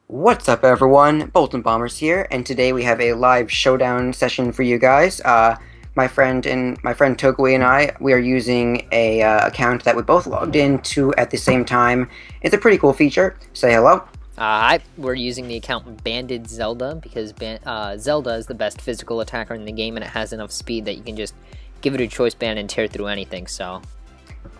What's up, everyone? boltsandbombers here, and today we have a live showdown session for you guys. My friend togawe and we are using a account that we both logged into at the same time. It's a pretty cool feature. Say hello. Hi, we're using the account BandedZelda because Zelda is the best physical attacker in the game, and it has enough speed that you can just give it a choice band and tear through anything. So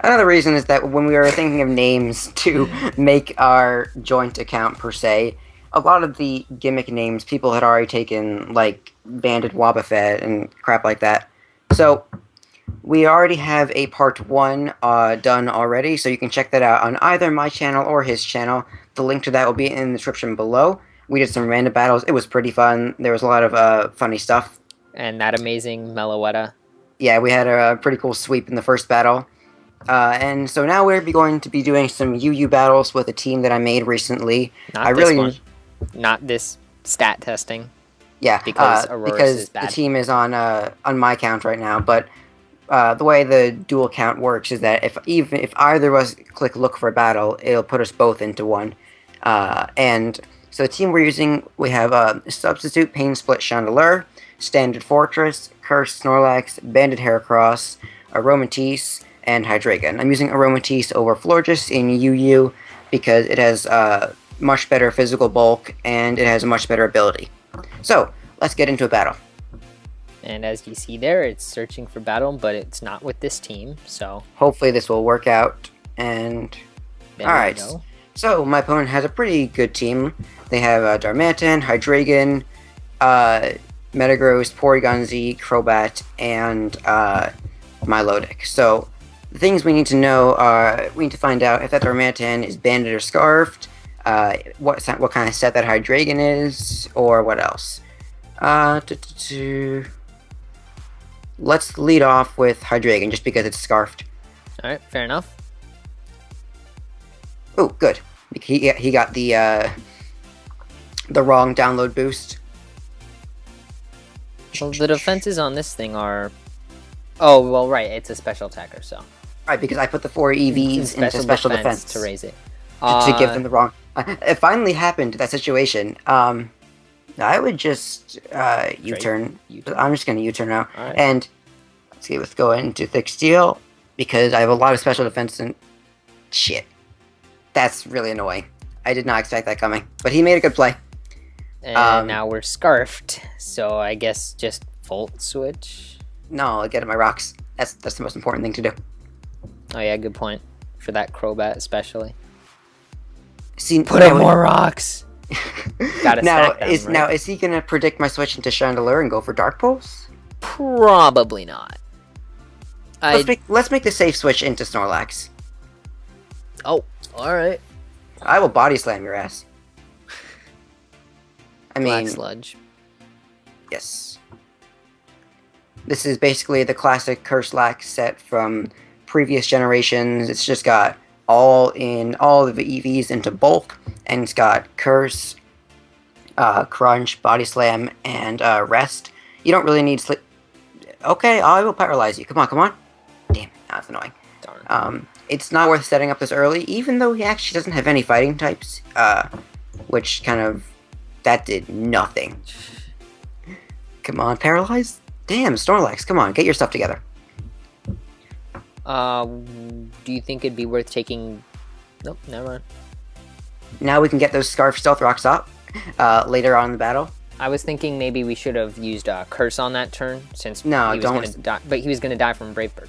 Another reason is that when we were thinking of names to make our joint account per se, a lot of the gimmick names people had already taken, like Banded Wobbuffet and crap like that. So we already have a part 1 done already, so you can check that out on either my channel or his channel. The link to that will be in the description below. We did some random battles. It was pretty fun. There was a lot of funny stuff. and that amazing Meloetta. Yeah, we had a pretty cool sweep in the first battle. And so now we're going to be doing some UU battles with a team that I made recently. Not this stat testing. Yeah, because because the team is on my account right now. But the way the dual count works is that if either of us click look for a battle, it'll put us both into one. And so the team we're using, we have Substitute, Pain Split, Chandelure, Standard Fortress, Curse, Snorlax, Banded Heracross, Aromatisse, and Hydreigon. I'm using Aromatisse over Florges in UU because it has much better physical bulk and it has a much better ability. So let's get into a battle. And as you see there, it's searching for battle, but it's not with this team. So hopefully this will work out. And there alright, so my opponent has a pretty good team. They have Darmanitan, Hydreigon, Metagross, Porygon-Z, Crobat, and Milotic. So the things we need to know are, we need to find out if that Darmanitan is banded or scarfed, what kind of set that Hydreigon is, or what else. Let's lead off with Hydreigon, just because it's scarfed. Alright, fair enough. Oh, good. He got the wrong download boost. Well, the defenses on this thing are... Oh, well, right, it's a special attacker, so... Right, because I put the 4 EVs into special defense to raise it. To give them the wrong... it finally happened, that situation. I would just U-turn. I'm just going to U-turn now. Right. And let's go into Thick Steel, because I have a lot of special defense and... Shit. That's really annoying. I did not expect that coming. But he made a good play. And now we're scarfed, so I guess just Volt Switch? No, I'll get my rocks. That's the most important thing to do. Oh yeah, good point. For that Crobat especially. See, Put in more rocks! Gotta now, stack them, right? is he gonna predict my switch into Chandelure and go for Dark Pulse? Probably not. Let's make the safe switch into Snorlax. Oh, alright. I will body slam your ass. I mean, Black Sludge. Yes. This is basically the classic Curse-Lax set from previous generations. It's just got all of the EVs into bulk, and it's got Curse, Crunch, Body Slam, and Rest. You don't really need Sleep. Okay, I will paralyze you. Come on. Damn, that's annoying. Darn. It's not worth setting up this early, even though he actually doesn't have any fighting types, which kind of... That did nothing. Come on, paralyze? Damn, Snorlax, come on, get your stuff together. Do you think it'd be worth taking... Nope, never mind. Now we can get those Scarf Stealth Rocks up later on in the battle. I was thinking maybe we should have used Curse on that turn, since no, he was going to die, but he was going to die from Brave Bird.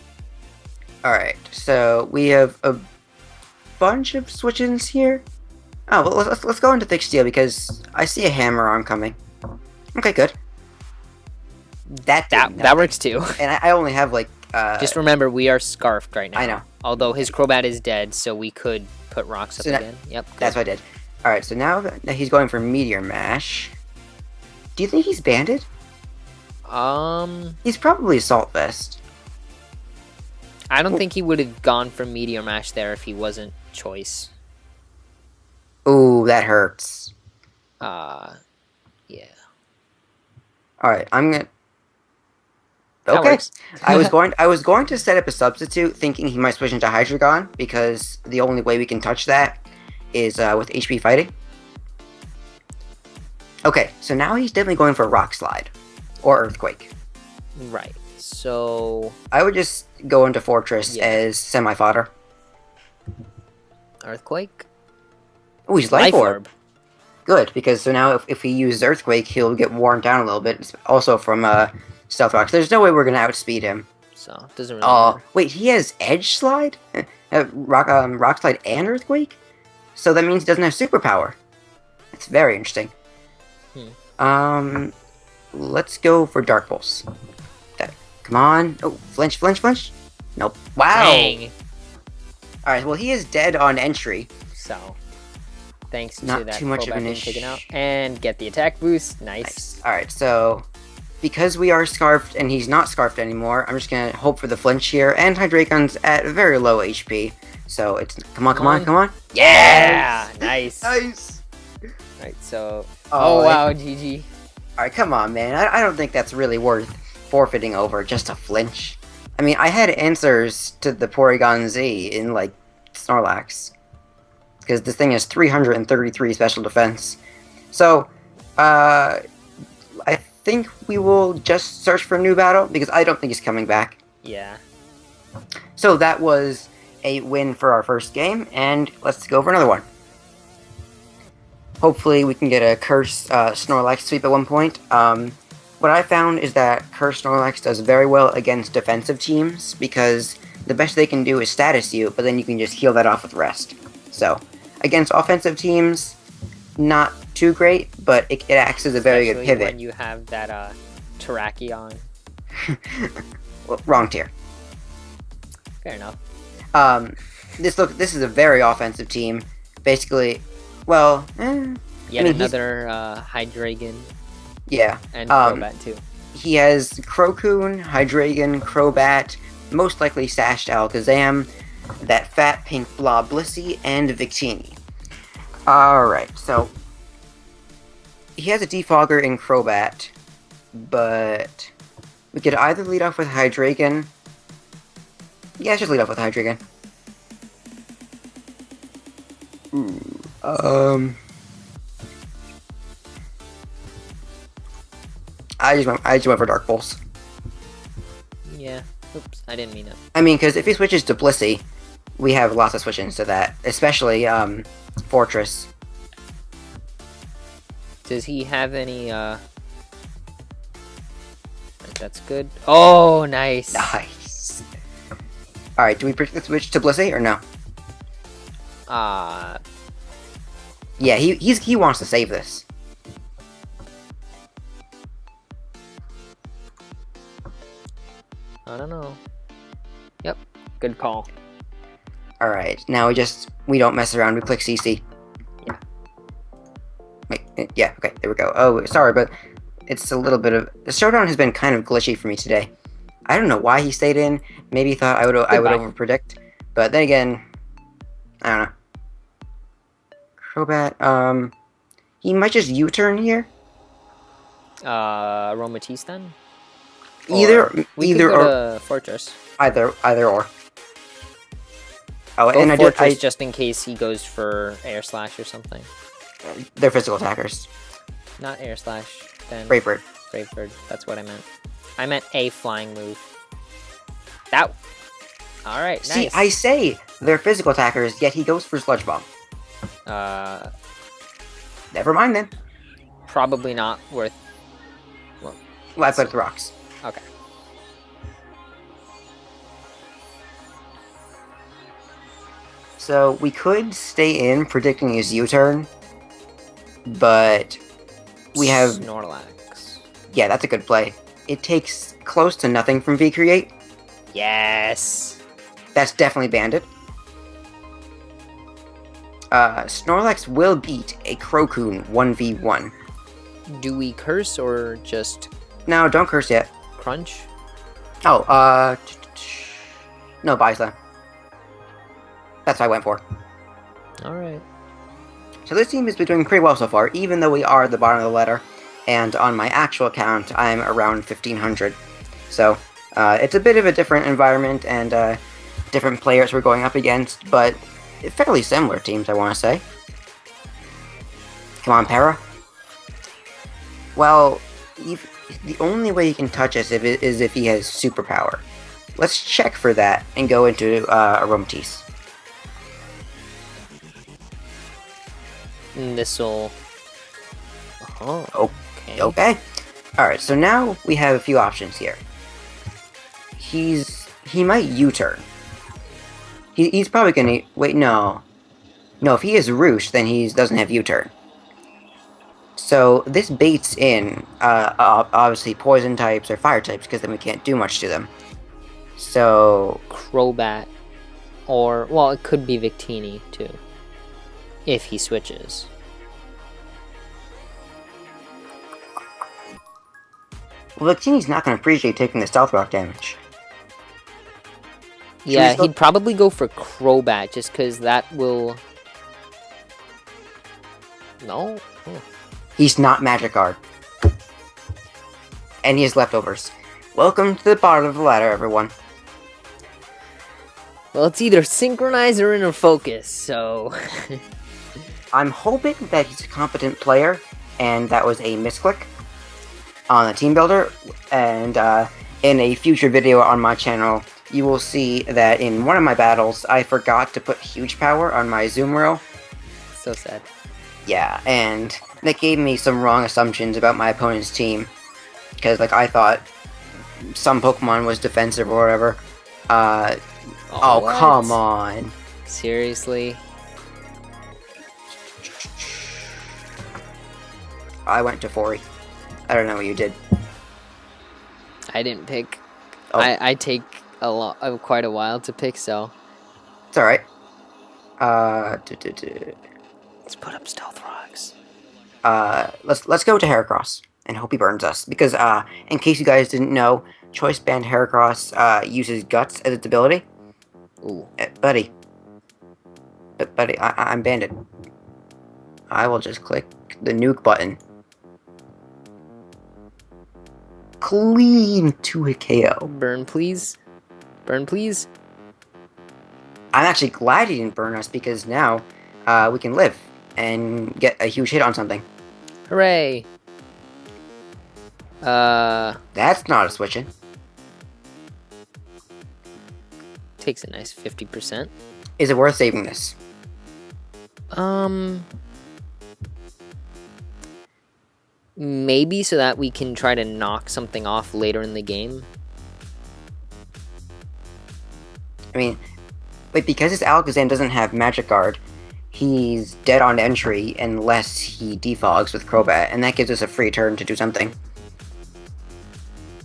Alright, so we have a bunch of switch-ins here. Oh, well, let's go into Thick Steel, because I see a Hammer Arm coming. Okay, good. That works too. And I only have, like... Just remember, we are scarfed right now. I know. Although his Crobat is dead, so we could put rocks up again. Yep. Good. That's what I did. Alright, so now that he's going for Meteor Mash... Do you think he's banded? He's probably Assault Vest. I don't think he would have gone for Meteor Mash there if he wasn't Choice. Ooh, that hurts. Yeah. Alright, I'm gonna... That Okay. works. I was going to set up a substitute, thinking he might switch into Hydreigon, because the only way we can touch that is with HP fighting. Okay, so now he's definitely going for Rock Slide. Or Earthquake. Right. So I would just go into Fortress as semi-fodder. Earthquake? Oh, he's Life Orb. Good, because so now if he uses Earthquake, he'll get worn down a little bit. Also from Stealth Rocks. There's no way we're going to outspeed him. So, it doesn't really matter. Wait, he has Edge Slide? Rock Slide and Earthquake? So that means he doesn't have Superpower. That's very interesting. Let's go for Dark Pulse. Come on. Oh, flinch. Nope. Wow. Dang. Alright, well, he is dead on entry. So, thanks Not to that too much of an being taken out. And get the attack boost. Nice. Alright, so because we are Scarfed and he's not Scarfed anymore, I'm just going to hope for the flinch here. And Hydreigon's at very low HP. So it's... Come on. Yeah! Nice. Nice. Alright, so... Oh, wow, GG. Alright, come on, man. I don't think that's really worth forfeiting over just a flinch. I mean, I had answers to the Porygon Z in, like, Snorlax. Because this thing has 333 special defense. So, I think we will just search for a new battle, because I don't think he's coming back. Yeah. So that was a win for our first game, and let's go for another one. Hopefully we can get a Curse Snorlax sweep at one point. What I found is that Curse Snorlax does very well against defensive teams, because the best they can do is status you, but then you can just heal that off with rest. So, against offensive teams, not too great, but it acts as a very good pivot. When you have that Terrakion. Well, wrong tier. Fair enough. This is a very offensive team. Basically, well, Yet another Hydreigon. Yeah. And Crobat too. He has Crocoon, Hydreigon, Crobat, most likely Sashed Alakazam, that fat pink blob Blissey, and Victini. Alright, so he has a Defogger in Crobat, but we could either lead off with Hydreigon. Yeah, let's just lead off with Hydreigon. I just went for Dark Pulse. Yeah. Oops, I didn't mean that. I mean, because if he switches to Blissey, we have lots of switch-ins to that, especially Fortress. Does he have any? That's good. Oh, nice. Nice. All right, do we predict the switch to Blissey or no? Yeah, he wants to save this. I don't know. Yep, good call. Alright, now we don't mess around, we click CC. Yeah. Wait, yeah, okay, there we go. Oh, sorry, but it's a little bit of... The Showdown has been kind of glitchy for me today. I don't know why he stayed in. Maybe he thought I would over-predict. But then again, I don't know. Crobat, he might just U-turn here. Aromatisse then? Either or Fortress. Either or. Oh, Go and Fortress just in case he goes for Air Slash or something. They're physical attackers. Not Air Slash, then Brave Bird. Brave Bird. That's what I meant. I meant a flying move. That. All right. Nice. See, I say they're physical attackers, yet he goes for Sludge Bomb. Never mind then. Probably not worth. Well, I put it to rocks. Okay. So we could stay in predicting his U-turn, but we have Snorlax. Yeah, that's a good play. It takes close to nothing from V-Create. Yes. That's definitely Banded. Snorlax will beat a Crocoon 1v1. Do we curse or just No, don't curse yet. crunch? Oh, no, Body Slam. That's what I went for. Alright. So this team has been doing pretty well so far, even though we are at the bottom of the ladder. And on my actual count, I'm around 1,500. So, it's a bit of a different environment and different players we're going up against, but fairly similar teams, I want to say. Come on, Para. Well, the only way he can touch us is if he has superpower. Let's check for that and go into Aromatisse. This'll... Oh, okay. Okay. Alright, so now we have a few options here. He might U-turn. He's probably gonna... Wait, no. No, if he is Roost, then he doesn't have U-turn. So this baits in, obviously, poison types or fire types, because then we can't do much to them. So... Crobat. Or, well, it could be Victini, too. If he switches. Well, Victini's not going to appreciate taking the Stealth Rock damage. Yeah, he'd probably go for Crobat, just because that will... No? Oh. He's not Magic Guard. And he has leftovers. Welcome to the bottom of the ladder, everyone. Well, it's either Synchronize or Inner Focus, so... I'm hoping that he's a competent player, and that was a misclick on the team builder, and in a future video on my channel, you will see that in one of my battles, I forgot to put huge power on my zoom row. So sad. Yeah, and that gave me some wrong assumptions about my opponent's team, because, like, I thought some Pokemon was defensive or whatever. Oh, come on. Seriously? I went to 40. I don't know what you did. I didn't pick. Oh. I take quite a while to pick, so... It's alright. Let's put up Stealth Rocks. Let's go to Heracross and hope he burns us. Because, in case you guys didn't know, Choice Band Heracross, uses Guts as its ability. Ooh. Buddy. Buddy, I'm banded. I will just click the nuke button. Clean to a KO. Burn, please. Burn, please. I'm actually glad he didn't burn us, because now, we can live and get a huge hit on something. Hooray! That's not a switch-in. Takes a nice 50%. Is it worth saving this? Maybe so that we can try to knock something off later in the game. I mean, wait, because his Alakazam doesn't have Magic Guard, he's dead on entry unless he defogs with Crobat, and that gives us a free turn to do something.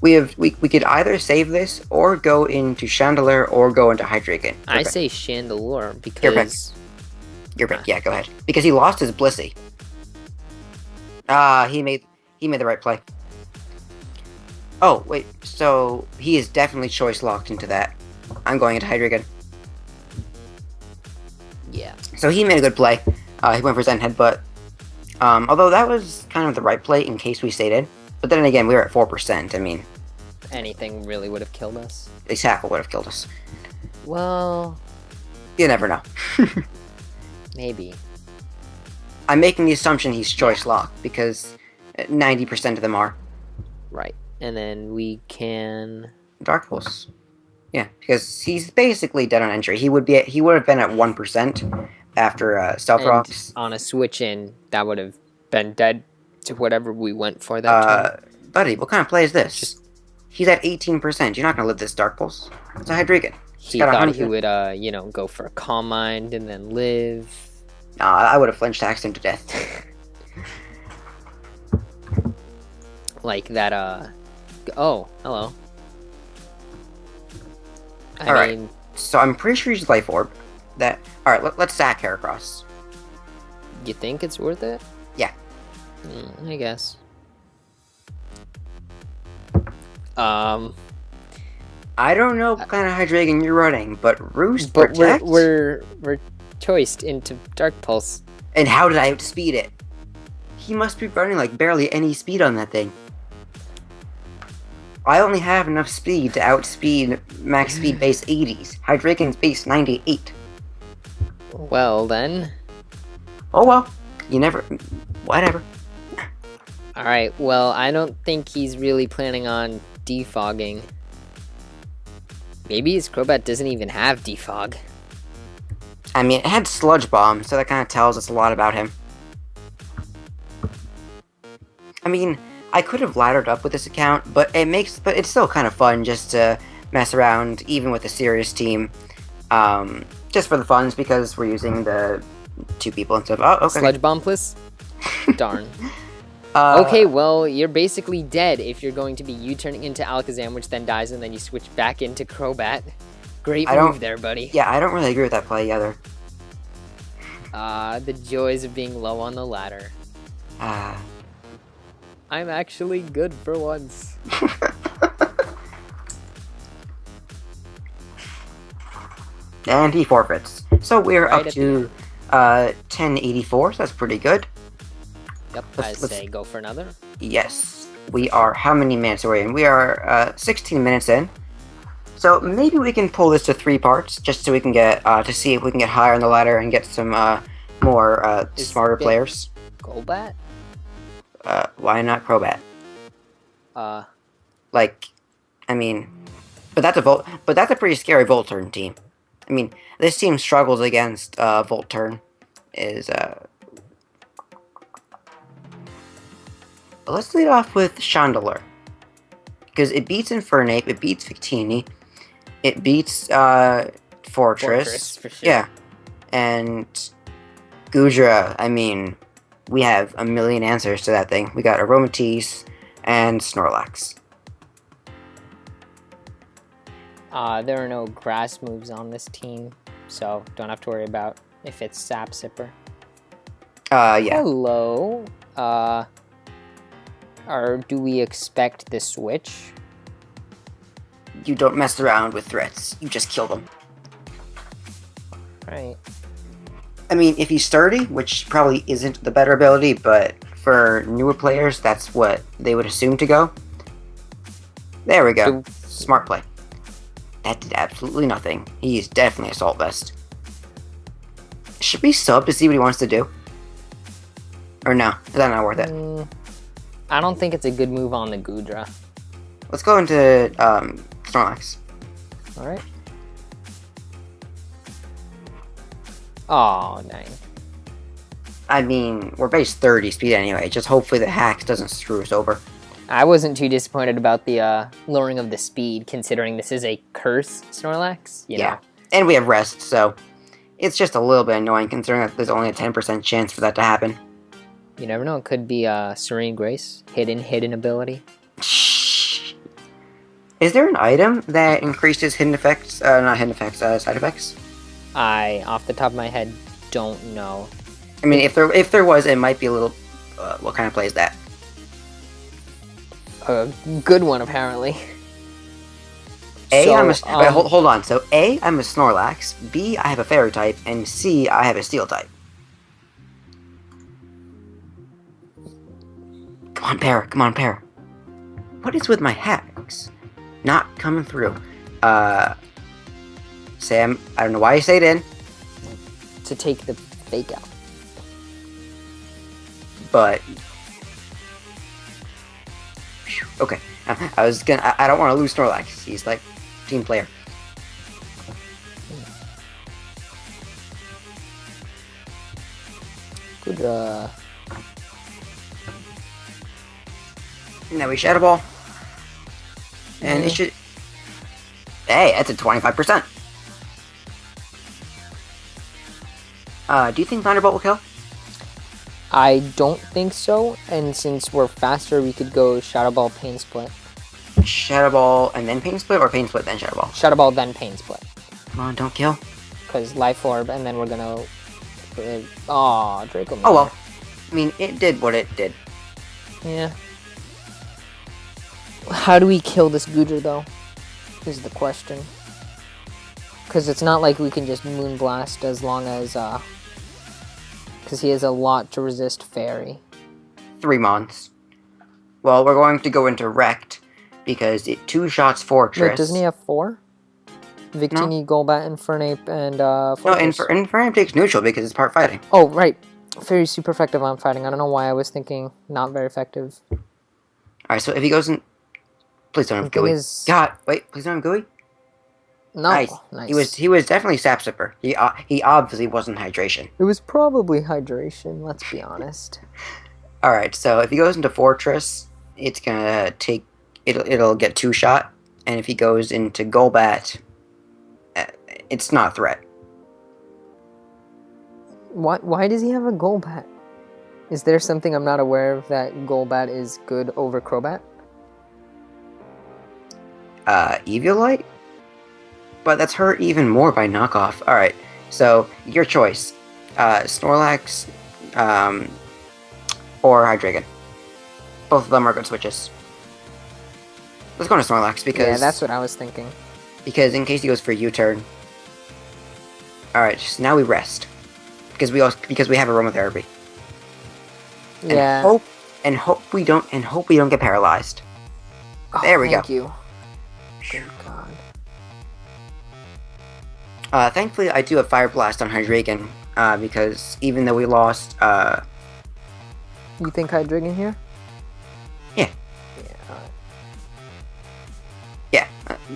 We could either save this, or go into Chandelure, or go into Hydreigon. I say Chandelure, because... Your pick, yeah, go ahead. Because he lost his Blissey. He made the right play. Oh, wait, so he is definitely choice locked into that. I'm going into Hydreigon. Yeah. So he made a good play. He went for Zen Headbutt. Although that was kind of the right play in case we stayed in. But then again, we were at 4%. I mean... Anything really would have killed us. A tackle would have killed us. Well... You never know. Maybe. I'm making the assumption he's choice locked, because 90% of them are. Right. And then we can... Dark Pulse. Yeah, because he's basically dead on entry. He would have been at 1% after Stealth Rocks. On a switch-in, that would have been dead to whatever we went for that turn. Buddy, what kind of play is this? He's at 18%. You're not going to live this Dark Pulse. It's a Hydreigon. He thought he would, go for a Calm Mind and then live. Nah, I would have flinched axed him to death. Like that, Oh, hello. Alright, so I'm pretty sure he's Life Orb. Alright, let's sack Heracross. You think it's worth it? Yeah. I guess. I don't know what kind of Hydreigon you're running, but Roost but Protect? we're choiced into Dark Pulse. And how did I outspeed it? He must be running like barely any speed on that thing. I only have enough speed to outspeed max speed base 80s. Hydreigon's base 98. Well then. Oh well. You never... Whatever. Alright, well, I don't think he's really planning on defogging. Maybe his Crobat doesn't even have defog. I mean, it had Sludge Bomb, so that kind of tells us a lot about him. I mean, I could have laddered up with this account, but it's still kind of fun just to mess around, even with a serious team. Just for the funs, because we're using the 2 people and stuff. Oh, okay. Sludge Bomb, please? Darn. Okay, well, you're basically dead if you're going to be U-turning into Alakazam, which then dies, and then you switch back into Crobat. Great move there, buddy. Yeah, I don't really agree with that play either. The joys of being low on the ladder. I'm actually good for once. And he forfeits. So we're up to 1084, so that's pretty good. Yep, I say go for another. Yes. We are, how many minutes are we in? We are 16 minutes in. So maybe we can pull this to 3 parts, just so we can get, to see if we can get higher on the ladder and get some more smarter players. Golbat? Why not Crobat? Like, I mean, but that's a pretty scary Volturn team. I mean, this team struggles against Volturn. Let's lead off with Chandelure, because it beats Infernape, it beats Victini, it beats Fortress for sure. Yeah, and Gudra. I mean, we have a million answers to that thing. We got Aromatisse and Snorlax. There are no grass moves on this team, so don't have to worry about if it's Sap Sipper. Yeah. Hello. Or do we expect the switch? You don't mess around with threats. You just kill them. Right. I mean, if he's sturdy, which probably isn't the better ability, but for newer players, that's what they would assume to go. There we go. Smart play. That did absolutely nothing. He's definitely Assault Vest. Should we sub to see what he wants to do? Or no? Is that not worth it? I don't think it's a good move on the Gudra. Let's go into Snorlax. Alright. Oh, dang. I mean, we're base 30 speed anyway. Just hopefully the hacks doesn't screw us over. I wasn't too disappointed about the lowering of the speed, considering this is a curse Snorlax. You know? And we have rest, so it's just a little bit annoying considering that there's only a 10% chance for that to happen. You never know, it could be Serene Grace, hidden ability. Shh. Is there an item that increases hidden effects, not hidden effects, side effects? I, off the top of my head, don't know. I mean, if there was, it might be a little, what kind of play is that? A good one, apparently. Hold on. So A, I'm a Snorlax. B, I have a Fairy type, and C, I have a Steel type. Come on, pair. What is with my hacks? Not coming through. Sam, I don't know why you stayed in. To take the fake out. But okay. I don't want to lose Snorlax. He's like team player. Good, Now we Shadow Ball. And it should... Hey, that's a 25%. Do you think Thunderbolt will kill? I don't think so, and since we're faster, we could go Shadow Ball, Pain Split. Shadow Ball and then Pain Split, or Pain Split then Shadow Ball? Shadow Ball, then Pain Split. Come on, don't kill. Because Life Orb, and then we're gonna... Aw, Draco. Oh well. I mean, it did what it did. Yeah. How do we kill this Gudra, though? Is the question. Because it's not like we can just Moonblast as long as, because he has a lot to resist Fairy. 3 months. Well, we're going to go into Wrecked, because it 2-shots Fortress. Wait, doesn't he have 4? Victini, No. Golbat, Infernape, and, Fortress. No, Infernape takes neutral because it's part fighting. Oh, right. Fairy's super effective on fighting. I don't know why I was thinking not very effective. Alright, so if he goes in... Please don't have The thing Gooey. is- God, wait, please don't have Gooey? No, nice. He was definitely Sap Sipper. He obviously wasn't Hydration. It was probably hydration, let's be honest. Alright, so if he goes into Fortress, it's gonna take... It'll get 2-shot. And if he goes into Golbat, it's not a threat. Why does he have a Golbat? Is there something I'm not aware of that Golbat is good over Crobat? Eviolite? But that's hurt even more by knockoff. Alright, so your choice. Snorlax, or Hydreigon. Both of them are good switches. Let's go to Snorlax because... Yeah, that's what I was thinking. Because in case he goes for U-turn. Alright, so now we rest. Because we have aromatherapy. Yeah. And hope we don't get paralyzed. There we go. Thank you. Good God. Thankfully, I do have Fire Blast on Hydreigon, because even though we lost, You think Hydreigon here? Yeah. Yeah. Yeah,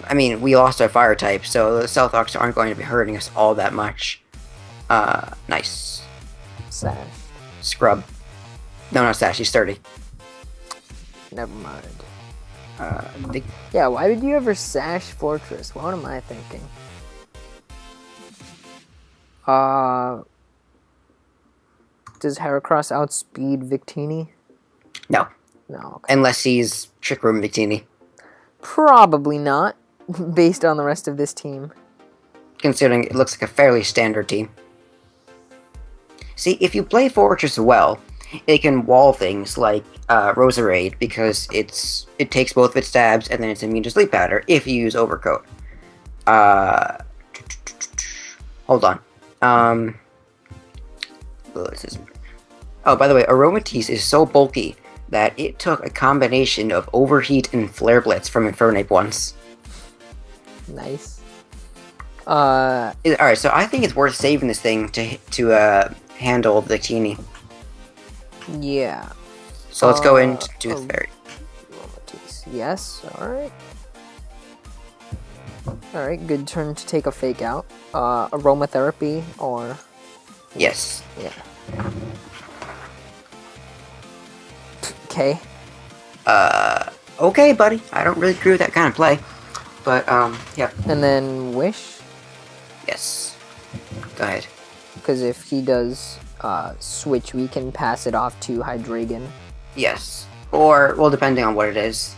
I mean, we lost our Fire type, so the Stealth Rocks aren't going to be hurting us all that much. Nice. Sash. Scrub. No, not Sash, he's sturdy. Never mind. The... Yeah, why would you ever Sash Fortress? What am I thinking? Does Heracross outspeed Victini? No. No. Okay. Unless he's Trick Room Victini. Probably not, based on the rest of this team. Considering it looks like a fairly standard team. See, if you play Fortress well, it can wall things like Roserade, because it takes both of its stabs and then it's immune to Sleep Powder if you use Overcoat. Hold on. Oh, by the way, Aromatisse is so bulky that it took a combination of Overheat and Flare Blitz from Infernape once. Nice. Alright, so I think it's worth saving this thing to handle the Victini. Yeah. So let's go into the Fairy. Yes, alright. Alright, good turn to take a Fake Out. Aromatherapy, or... Yes. Yeah. Okay. Okay, buddy. I don't really agree with that kind of play. But, yeah. And then Wish? Yes. Go ahead. Because if he does switch, we can pass it off to Hydreigon. Yes. Or, well, depending on what it is.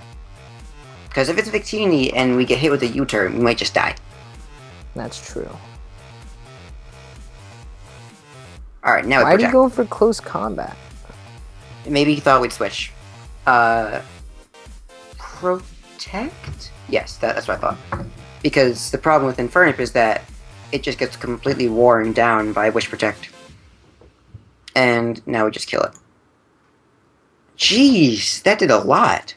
Because if it's Victini and we get hit with a U-turn, we might just die. That's true. Alright, now Why do you go for close combat? Maybe he thought we'd switch. Protect? Yes, that's what I thought. Because the problem with Infernape is that it just gets completely worn down by Wish Protect. And now we just kill it. Jeez, that did a lot.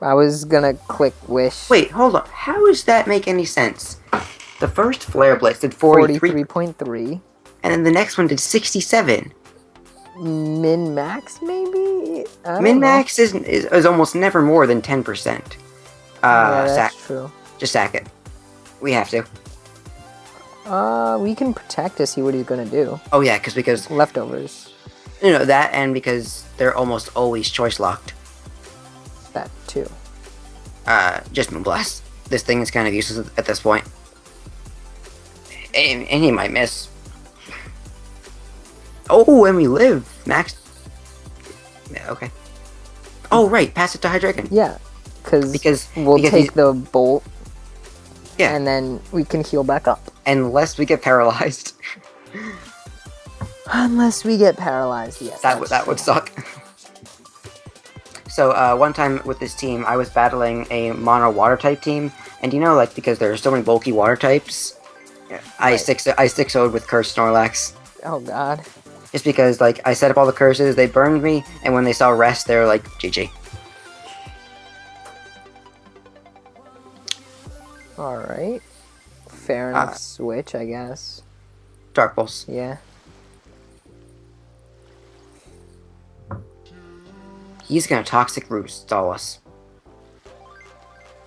I was gonna click Wish. Wait, hold on. How does that make any sense? The first Flare Blitz did 43.3. And then the next one did 67. Min-max, maybe? Min-max is almost never more than 10%. Yeah, that's true. Just sack it. We have to. We can protect to see what he's gonna do. Oh yeah, because... Leftovers. You know, that and because they're almost always choice locked. That too. Just Moonblast. This thing is kind of useless at this point. And he might miss. Oh, and we live! Max... Yeah, okay. Oh, right, pass it to Hydreigon. Yeah, because we'll take the Bolt. Yeah. And then we can heal back up. Unless we get paralyzed. Unless we get paralyzed, yes. That would suck. So, one time with this team, I was battling a mono water type team, and you know, like, because there are so many bulky water types, I 6-0'd with Cursed Snorlax. Oh god. Just because, like, I set up all the curses, they burned me, and when they saw rest, they were like, GG. Alright. Fair enough switch, I guess. Dark Pulse. Yeah. He's gonna toxic root stall us.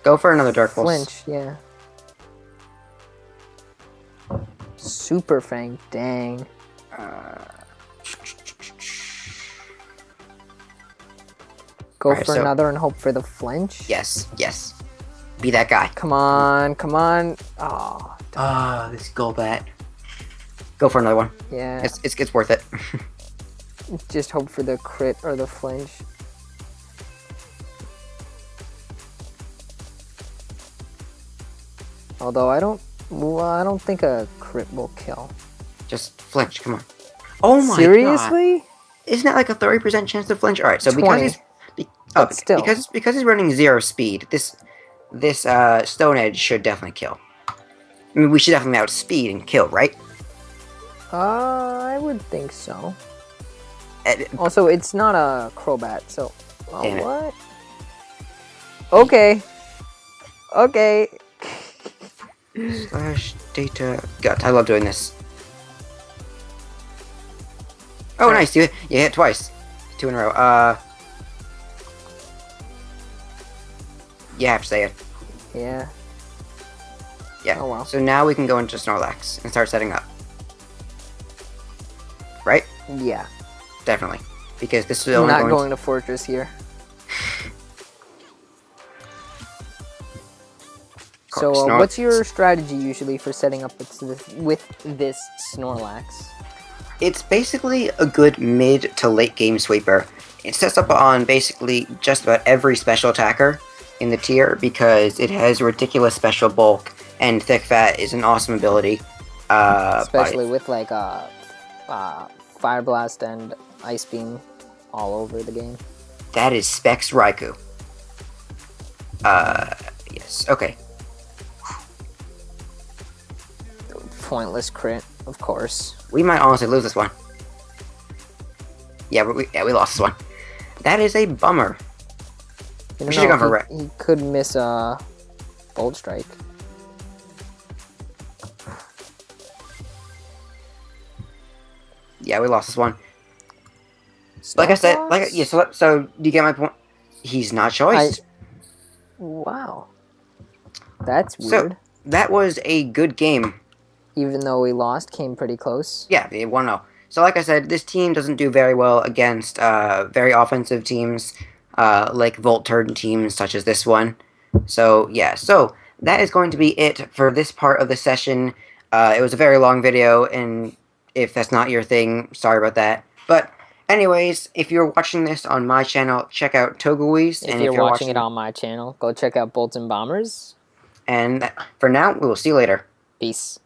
Go for another Dark Pulse. Flinch, yeah. Super Fang, dang. Go Alright, for so- another and hope for the flinch? Yes, yes. Be that guy. Come on, come on. Oh, This Golbat. Go for another one. yeah. It's worth it. Just hope for the crit or the flinch. Although I don't think a crit will kill. Just flinch, come on. Oh my god. Seriously? Isn't that like a 30% chance to flinch? Alright, so 20. because still. because he's running 0 speed, this Stone Edge should definitely kill. I mean, we should definitely outspeed and kill, right? I would think so. Eh, Also, it's not a Crobat, so... Oh, Damn it. what? Okay. Okay. Slash data. God, I love doing this. Oh, nice! You hit twice, 2 in a row. You have to say it. Yeah. Yeah. Oh, well. So now we can go into Snorlax and start setting up. Right? Yeah. Definitely, because this is I'm only not going. going to Fortress here. So, what's your strategy usually for setting up with this Snorlax? It's basically a good mid to late game sweeper. It sets up on basically just about every special attacker in the tier because it has ridiculous special bulk and Thick Fat is an awesome ability. Especially with like Fire Blast and Ice Beam all over the game. That is Specs Raikou. Yes, okay. Pointless crit, of course. We might honestly lose this one. Yeah, we lost this one. That is a bummer. You We should've gone for he could miss a Bolt Strike. Yeah, we lost this one. Like I said, so do you get my point? He's not choiced. Wow. That's So weird. that was a good game. Even though we lost, came pretty close. Yeah, they 1-0. So like I said, this team doesn't do very well against very offensive teams, like Volt-Turd teams such as this one. So yeah, so that is going to be it for this part of the session. It was a very long video, and if that's not your thing, sorry about that. But anyways, if you're watching this on my channel, check out Togawe's. If you're watching it on my channel, go check out Bolts and Bombers. And for now, we will see you later. Peace.